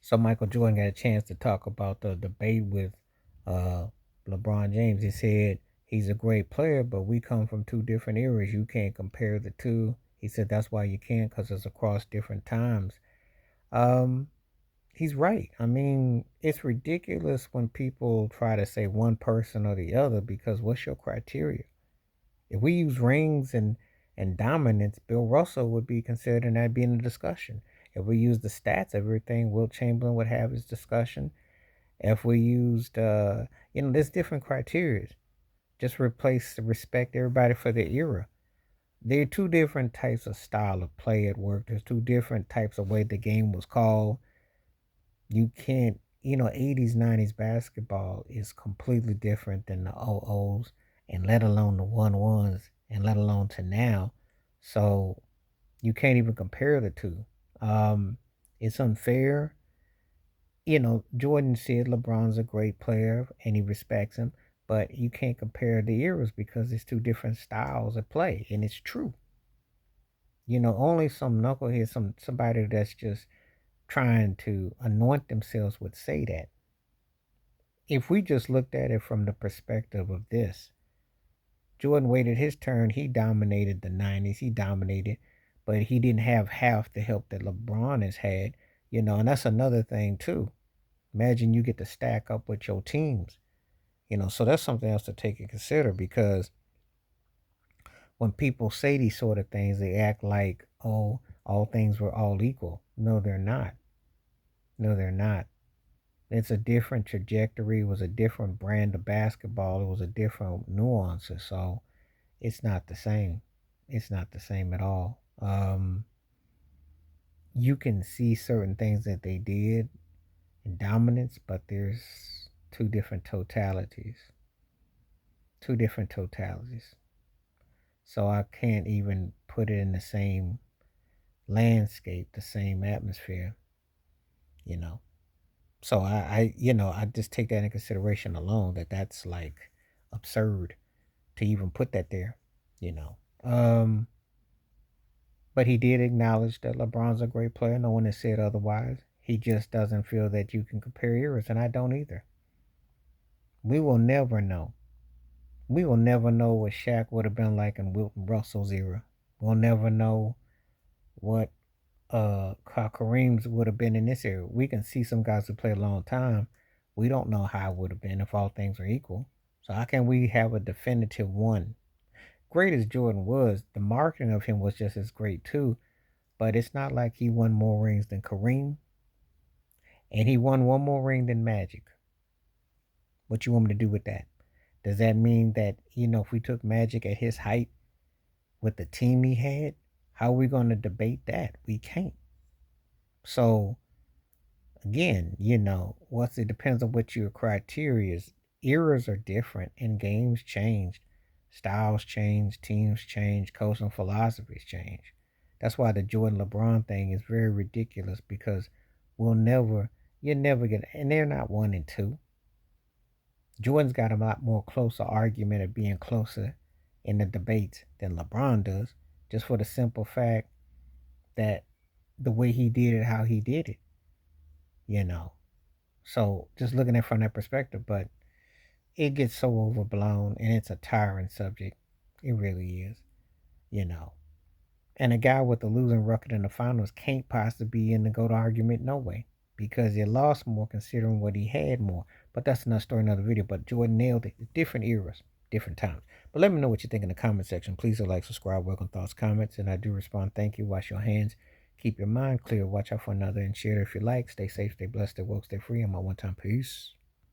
So Michael Jordan got a chance to talk about the debate with uh, LeBron James. He said he's a great player, but we come from two different eras. You can't compare the two. He said that's why you can't, because it's across different times. Um, he's right. I mean, it's ridiculous when people try to say one person or the other, because what's your criteria? If we use rings and dominance, Bill Russell would be considered, and that'd be in the discussion. If we use the stats, everything, Will Chamberlain would have his discussion. If we used, there's different criteria. Just replace, respect everybody for their era. There are two different types of style of play at work. There's two different types of way the game was called. You can't, 80s, 90s basketball is completely different than the 00s, and let alone the 1-1s, and let alone to now. So you can't even compare the two. It's unfair. Jordan said LeBron's a great player and he respects him, but you can't compare the eras because it's two different styles of play, and it's true. Only some knucklehead, somebody that's just trying to anoint themselves would say that. If we just looked at it from the perspective of this, Jordan waited his turn. He dominated the 90s. He dominated, but he didn't have half the help that LeBron has had, and that's another thing, too. Imagine you get to stack up with your teams, so that's something else to take and consider, because when people say these sort of things, they act like, oh, all things were all equal. No, they're not. No, they're not. It's a different trajectory. It was a different brand of basketball. It was a different nuances. So it's not the same. It's not the same at all. You can see certain things that they did in dominance, but there's two different totalities. Two different totalities. So I can't even put it in the same landscape, the same atmosphere, you know. So I just take that in consideration alone, that that's like absurd to even put that there, you know. But he did acknowledge that LeBron's a great player. No one has said otherwise. He just doesn't feel that you can compare eras, and I don't either. We will never know. We will never know what Shaq would have been like in Wilton Russell's era. We'll never know what Kareem's would have been in this era. We can see some guys who play a long time. We don't know how it would have been if all things were equal. So how can we have a definitive one? Great as Jordan was, the marketing of him was just as great too. But it's not like he won more rings than Kareem, and he won one more ring than Magic. What you want me to do with that? Does that mean that, if we took Magic at his height with the team he had, how are we going to debate that? We can't. So again, once it depends on what your criteria is. Eras are different and games changed. Styles change, teams change, coaching philosophies change. That's why the Jordan LeBron thing is very ridiculous, because we'll never, you'll never get, and they're not 1 and 2. Jordan's got a lot more closer argument of being closer in the debates than LeBron does, just for the simple fact that the way he did it, how he did it, you know. So just looking at it from that perspective, but it gets so overblown and it's a tiring subject. It really is, you know. And a guy with a losing record in the finals can't possibly be in the GOAT argument, no way, because he lost more considering what he had more. But that's another story, another video. But Jordan nailed it. Different eras, different times. But let me know what you think in the comment section. Please like, subscribe, welcome thoughts, comments, and I do respond. Thank you. Wash your hands. Keep your mind clear. Watch out for another and share it if you like. Stay safe, stay blessed, stay woke, stay free. I'm on one time. Peace.